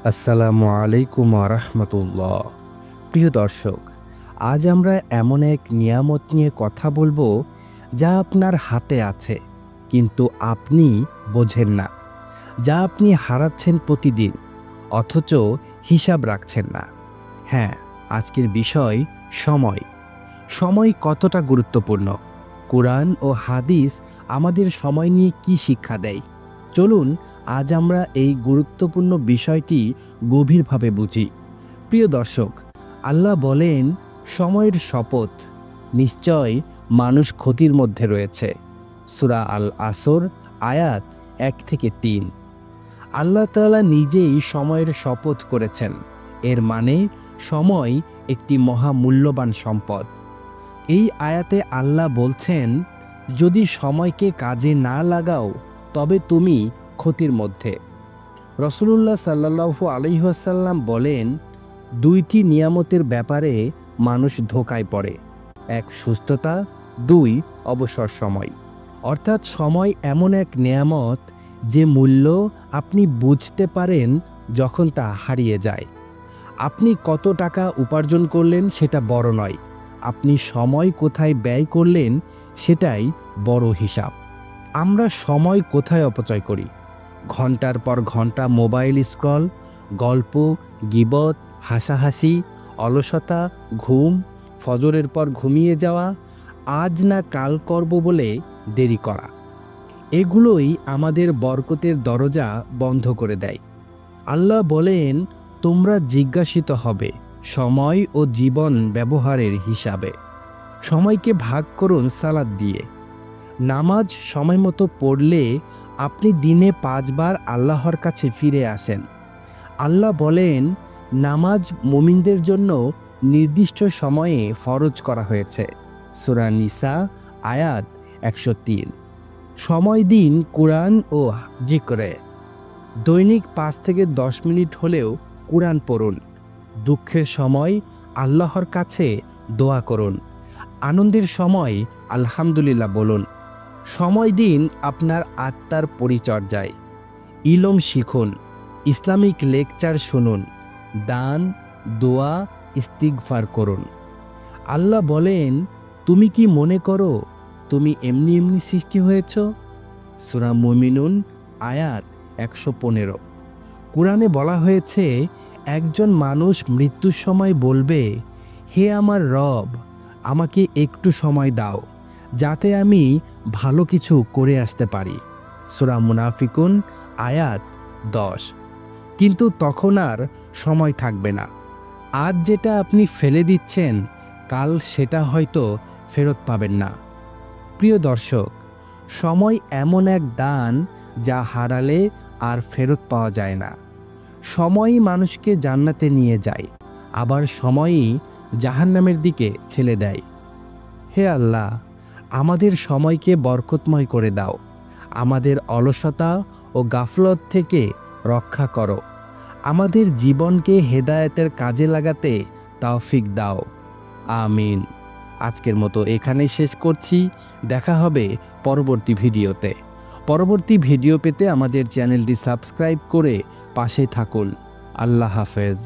আসসালামু আলাইকুম রাহমাতুল্লাহ। প্রিয় দর্শক, আজ আমরা এমন এক নিয়ামত নিয়ে কথা বলবো যা আপনার হাতে আছে কিন্তু আপনি বোঝেন না, যা আপনি হারাচ্ছেন প্রতিদিন অথচ হিসাব রাখছেন না। হ্যাঁ, আজকের বিষয় সময়। সময় কতটা গুরুত্বপূর্ণ, কোরআন ও হাদিস আমাদের সময় নিয়ে কি শিক্ষা দেয়, চলুন আজ আমরা এই গুরুত্বপূর্ণ বিষয়টি গভীরভাবে বুঝি। প্রিয় দর্শক, আল্লাহ বলেন, সময়ের শপথ, নিশ্চয় মানুষ ক্ষতির মধ্যে রয়েছে। সূরা আল আসর আয়াত 1-3। আল্লাহ তাআলা নিজেই সময়ের শপথ করেছেন। এর মানে সময় একটি মহামূল্যবান সম্পদ। এই আয়াতে আল্লাহ বলছেন, যদি সময়কে কাজে না লাগাও তবে তুমি ক্ষতির মধ্যে। রাসূলুল্লাহ সাল্লাল্লাহু আলাইহি ওয়াসাল্লাম বলেন, দুইটি নিয়ামতের ব্যাপারে মানুষ ধোঁকায় পড়ে, এক সুস্থতা, দুই অবসর সময়। অর্থাৎ সময় এমন এক নিয়ামত যে মূল্য আপনি বুঝতে পারেন যখন তা হারিয়ে যায়। আপনি কত টাকা উপার্জন করলেন সেটা বড় নয়, আপনি সময় কোথায় ব্যয় করলেন সেটাই বড় হিসাব। আমরা সময় কোথায় অপচয় করি? ঘন্টার পর ঘন্টা মোবাইল স্ক্রল, গল্প, গীবত, হাসাহাসি, অলসতা, ঘুম, ফজরের পর ঘুমিয়ে যাওয়া, আজ না কাল করব বলে দেরি করা। এগুলোই আমাদের বরকতের দরজা বন্ধ করে দেয়। আল্লাহ বলেন, তোমরা জিজ্ঞাসিত হবে সময় ও জীবন ব্যবহারের হিসাবে। সময়কে ভাগ করুন সালাত দিয়ে। নামাজ সময় মতো পড়লে আপনি দিনে 5 বার আল্লাহর কাছে ফিরে আসেন। আল্লাহ বলেন, নামাজ মুমিনদের জন্য নির্দিষ্ট সময়ে ফরজ করা হয়েছে। সূরা নিসা আয়াত 103। সময় দিন কোরআন ও জিকরে। দৈনিক 5 থেকে 10 মিনিট হলেও কোরআন পড়ুন। দুঃখের সময় আল্লাহর কাছে দোয়া করুন। আনন্দের সময় আলহামদুলিল্লাহ বলুন। সময় দিন আপনার আত্মার পরিচর্যায়। ইলম শিখুন, ইসলামিক লেকচার শুনুন, দান, দোয়া, ইস্তিগফার করুন। আল্লাহ বলেন, তুমি কি মনে করো তুমি এমনি এমনি সৃষ্টি হয়েছ? সূরা মুমিনুন আয়াত 115। কোরআনে বলা হয়েছে, একজন মানুষ মৃত্যুর সময় বলবে, হে আমার রব, আমাকে একটু সময় দাও যাতে আমি ভালো কিছু করে আসতে পারি। সূরা মুনাফিকুন আয়াত 10। কিন্তু তখন আর সময় থাকবে না। আজ যেটা আপনি ফেলে দিচ্ছেন, কাল সেটা হয়তো ফেরত পাবেন না। প্রিয় দর্শক, সময় এমন এক দান যা হারালে আর ফেরত পাওয়া যায় না। সময়ই মানুষকে জান্নাতে নিয়ে যায়, আবার সময়ই জাহান্নামের দিকে ঠেলে দেয়। হে আল্লাহ, আমাদের সময়কে বরকতময় করে দাও। আমাদের অলসতা ও গাফলত থেকে রক্ষা করো। আমাদের জীবনকে হেদায়েতের কাজে লাগাতে তৌফিক দাও। আমিন। আজকের মতো এখানেই শেষ করছি। দেখা হবে পরবর্তী ভিডিওতে। পরবর্তী ভিডিও পেতে আমাদের চ্যানেলটি সাবস্ক্রাইব করে পাশে থাকুন। আল্লাহ হাফেজ।